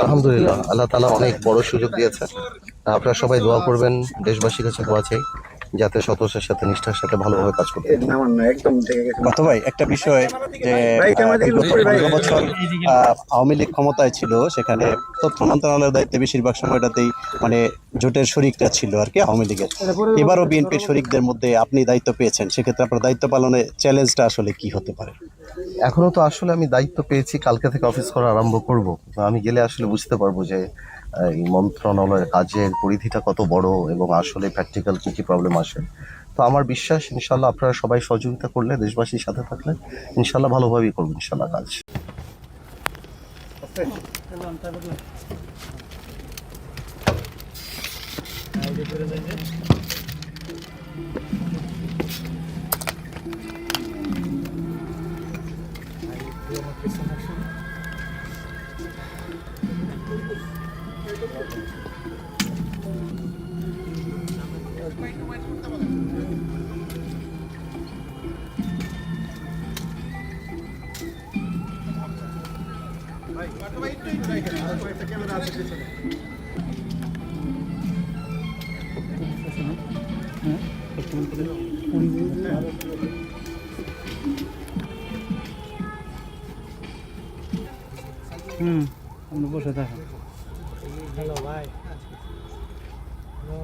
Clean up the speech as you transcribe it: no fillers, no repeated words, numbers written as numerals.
আলহামদুলিল্লাহ, আল্লাহ তাআলা অনেক বড় সুযোগ দিয়েছে। আপনারা সবাই দোয়া করবেন, দেশবাসীর কাছে দোয়া চাই যাতে সততার সাথে নিষ্ঠার সাথে ভালোভাবে কাজ করতে পারি। কত ভাই একটা বিষয় যে বিগত 15 বছর আওয়ামী লীগ ক্ষমতায় ছিল, সেখানে তথ্য মন্ত্রণালয়ের দায়িত্বে বেশিরভাগ সময়টাতেই মানে জোটের শরিকরা ছিল আর কি আওয়ামী লীগের। এবারও বিএনপির শরিকদের মধ্যে আপনি দায়িত্ব পেয়েছেন, সেক্ষেত্রে আপনার দায়িত্ব পালনে চ্যালেঞ্জটা আসলে কি হতে পারে? এখনো তো আসলে আমি দায়িত্ব পেয়েছি, কালকে থেকে অফিস করা আরম্ভ করব। তো আমি গেলে আসলে বুঝতে পারবো যে এই মন্ত্রণালয়ের কাজের পরিধিটা কত বড় এবং আসলে প্র্যাকটিক্যাল কি কি প্রবলেম আসে। তো আমার বিশ্বাস ইনশাল্লাহ আপনারা সবাই সহযোগিতা করলে, দেশবাসীর সাথে থাকলে ইনশাল্লাহ ভালোভাবেই করবো ইনশাল্লাহ কাজ। বসে থাকেন। হ্যালো ভাই। হ্যালো।